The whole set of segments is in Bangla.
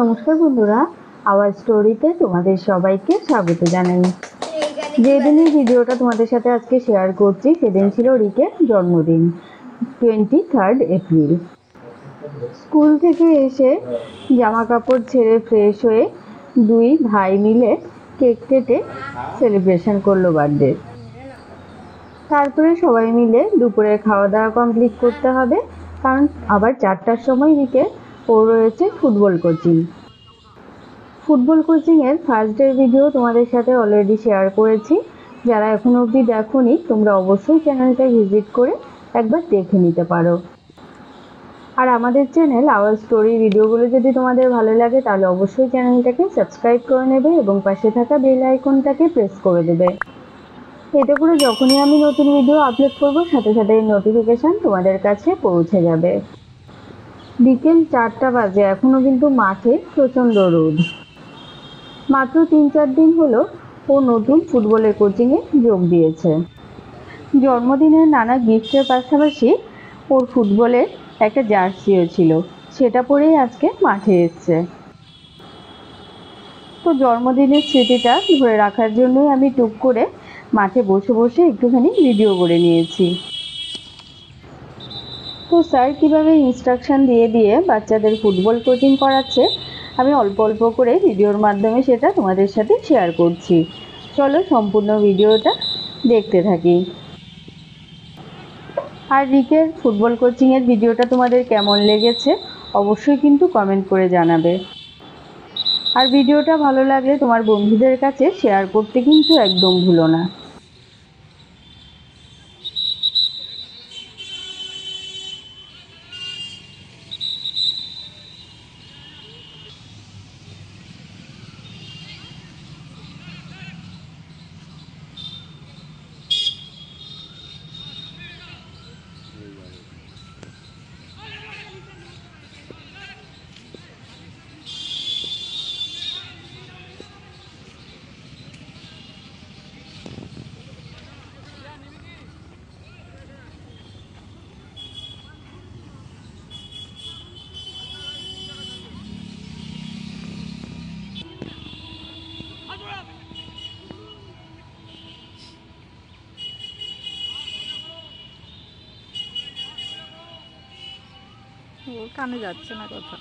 নমস্কার বন্ধুরা, আওয়ার স্টোরিতে তোমাদের সবাইকে স্বাগত জানাই। যেদিন এই ভিডিওটা তোমাদের সাথে আজকে শেয়ার করছি সেদিন ছিল রিকের জন্মদিন, 23 এপ্রিল। স্কুল থেকে এসে জামা কাপড় ছেড়ে ফ্রেশ হয়ে দুই ভাই মিলে কেক কেটে সেলিব্রেশন করলো বার্থডে। তারপরে সবাই মিলে দুপুরে খাওয়া দাওয়া কমপ্লিট করতে হবে, কারণ আবার 4টার সময় রিকে ওর রয়েছে ফুটবল কোচিং। ফুটবল কোচিংয়ের ফার্স্ট ডে ভিডিও তোমাদের সাথে অলরেডি শেয়ার করেছি। যারা এখনো অবধি দেখোনি তোমরা অবশ্যই চ্যানেলটা ভিজিট করে একবার দেখে নিতে পারো। আর আমাদের চ্যানেল আওয়ার স্টোরি ভিডিওগুলো যদি তোমাদের ভালো লাগে তাহলে অবশ্যই চ্যানেলটাকে সাবস্ক্রাইব করে নেবে এবং পাশে থাকা বেল আইকনটাকে প্রেস করে দেবে। এতে করে যখনই আমি নতুন ভিডিও আপলোড করব সাথে সাথে এই নোটিফিকেশান তোমাদের কাছে পৌঁছে যাবে। বিকেল 4টা বাজে, এখনও কিন্তু মাঠে প্রচণ্ড রোদ। মাত্র 3-4 দিন হলো ও নতুন ফুটবলের কোচিংয়ে যোগ দিয়েছে। জন্মদিনের নানা গিফটের পাশাপাশি ওর ফুটবলের একটা জার্সিও ছিল, সেটা পরেই আজকে মাঠে এসছে। তো জন্মদিনের স্মৃতিটা ধরে রাখার জন্যই আমি টুক করে মাঠে বসে বসে একটুখানি ভিডিও করে নিয়েছি। তো স্যার কীভাবে ইনস্ট্রাকশান দিয়ে দিয়ে বাচ্চাদের ফুটবল কোচিং করাচ্ছে আমি অল্প অল্প করে ভিডিওর মাধ্যমে সেটা তোমাদের সাথে শেয়ার করছি। চলো সম্পূর্ণ ভিডিওটা দেখতে থাকি। আর রিকের ফুটবল কোচিংয়ের ভিডিওটা তোমাদের কেমন লেগেছে অবশ্যই কিন্তু কমেন্ট করে জানাবে। আর ভিডিওটা ভালো লাগলে তোমার বন্ধুদের কাছে শেয়ার করতে কিন্তু একদম ভুলো না। ওর কানে যাচ্ছে না কথা।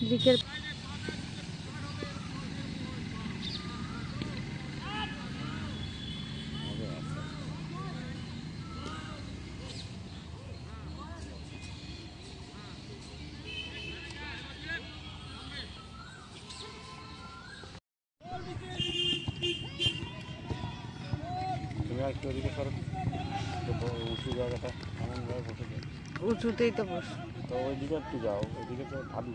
রিকের তুমি আর একটু ওদিকে সরো, উঁচু জায়গাটা এমনভাবে বসে যায়। উঁচুতেই তো বস। তো ওইদিকে একটু যাও, ওইদিকে তো ঢালু।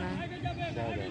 না যাও যাও।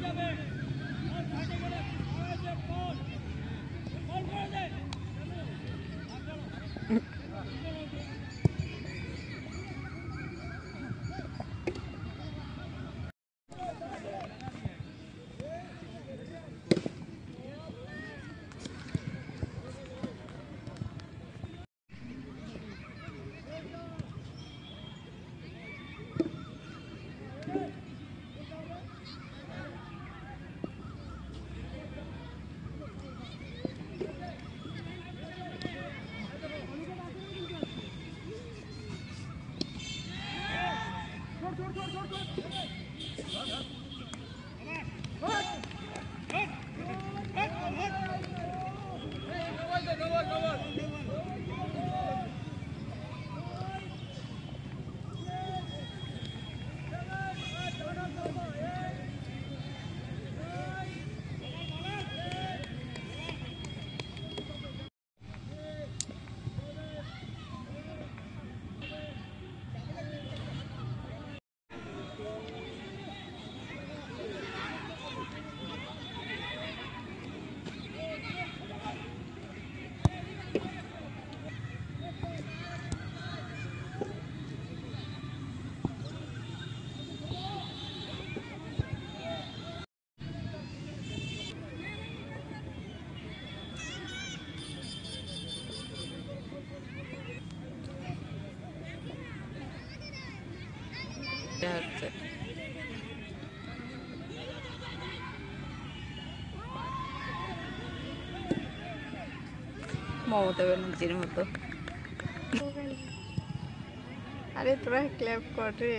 হচ্ছে মমতা ব্যানার্জির মতো। আরে তোরা ক্ল্যাপ করে।